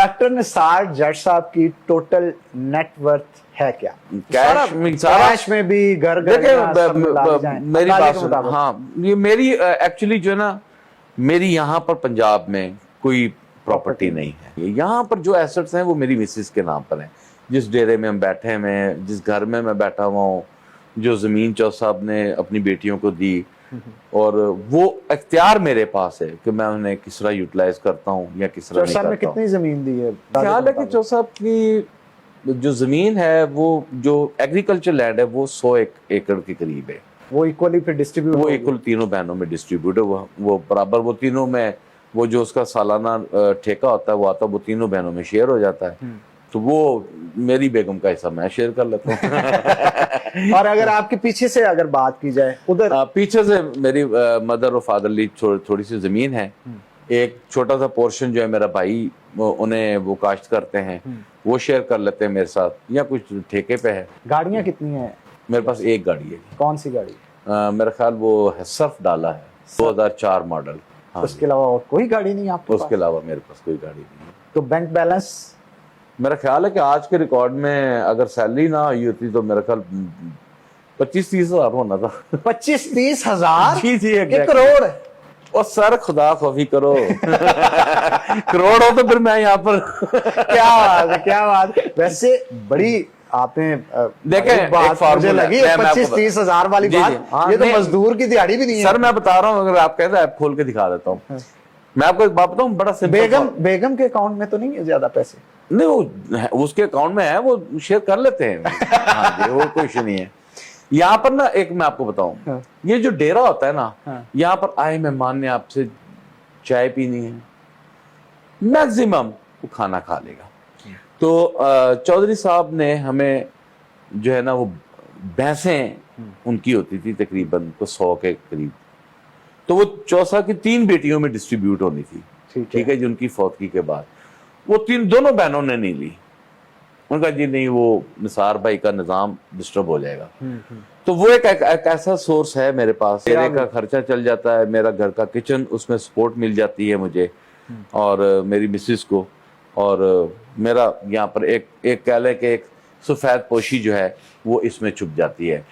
Doctor Nisar जट साहब की total net worth है क्या? कैश में भी घर मेरी बात सुनो। हाँ, ये मेरी एक्चुअली जो है ना, मेरी यहाँ पर पंजाब में कोई प्रॉपर्टी नहीं है। यहाँ पर जो एसेट्स हैं वो मेरी मिसेस के नाम पर हैं। जिस डेरे में हम बैठे हैं, जिस घर में मैं बैठा हुआ हूँ, जो जमीन चौथ साहब ने अपनी बेटियों को दी, और वो इख्तियार मेरे पास है कि मैं उन्हें किस तरह यूटिलाइज करता हूँ या किस तरह नहीं करता हूँ। कितनी जमीन दी है? ख्याल है कि चौथ साहब की जो जमीन है, वो जो एग्रीकल्चर लैंड है, वो 100 एकड़ के करीब है। वो इक्वली फिर डिस्ट्रीब्यूट, वो इक्वल तीनों बहनों में डिस्ट्रीब्यूट है। वो बराबर, वो तीनों में, वो जो उसका सालाना ठेका होता है वो आता है, वो तीनों बहनों में शेयर हो जाता है। तो वो मेरी बेगम का हिस्सा मैं शेयर कर लेता हूँ। और अगर आपके पीछे से अगर बात की जाए, उधर पीछे से मेरी मदर और फादर ली थोड़ी सी जमीन है। एक छोटा सा पोर्शन जो है मेरा भाई उन्हें वो काश्त करते हैं, वो शेयर कर लेते हैं मेरे साथ, या कुछ ठेके पे है। गाड़ियां कितनी हैं? मेरे पास एक गाड़ी है। कौन सी गाड़ी? मेरा ख्याल वो है सर्फ डाला है, 2004 मॉडल। हाँ, उसके अलावा और कोई गाड़ी नहीं आपके उसके अलावा मेरे पास कोई गाड़ी नहीं है। तो बैंक बैलेंस? मेरा ख्याल है कि आज के रिकॉर्ड में अगर सैलरी ना हुई होती तो मेरा ख्याल 25-30 हजार होना था। 25-30 हजार? जी जी, एक करोड़? और सर खुदा खौफी करो। करोड़ हो तो फिर मैं यहाँ पर। क्या बात है, क्या बात। वैसे बड़ी आपने देखें, बात मुझे लगी 25-30 हजार वाली बात। ये तो मजदूर की दिहाड़ी भी नहीं है। सर मैं बता रहा हूँ, अगर आप कहते हैं ऐप खोल के दिखा देता हूँ। मैं आपको एक बात बताऊँ, बड़ा सिंपल। बेगम के अकाउंट में तो नहीं है ज्यादा पैसे? नहीं, वो उसके अकाउंट में है, वो शेयर कर लेते हैं। हाँ जी, वो कोई इशू नहीं है। यहाँ पर ना एक मैं आपको बताऊं, ये जो डेरा होता है ना, यहाँ पर आए मेहमान ने आपसे चाय पीनी है, मैक्सिमम वो खाना खा लेगा। तो चौधरी साहब ने हमें जो है ना, वो भैंसें उनकी होती थी तकरीबन 100 के करीब। तो वो चौसा की 3 बेटियों में डिस्ट्रीब्यूट होनी थी। ठीक है जी। उनकी फौतगी के बाद वो दोनों बहनों ने नहीं ली। उनका जी नहीं, वो निसार भाई का निजाम डिस्टर्ब हो जाएगा। तो वो एक ऐसा सोर्स है मेरे पास, मेरे का खर्चा चल जाता है, मेरा घर का किचन, उसमें सपोर्ट मिल जाती है मुझे और मेरी मिसेस को। और मेरा यहाँ पर एक कह लें कि एक सफेद पोशी जो है वो इसमें छुप जाती है।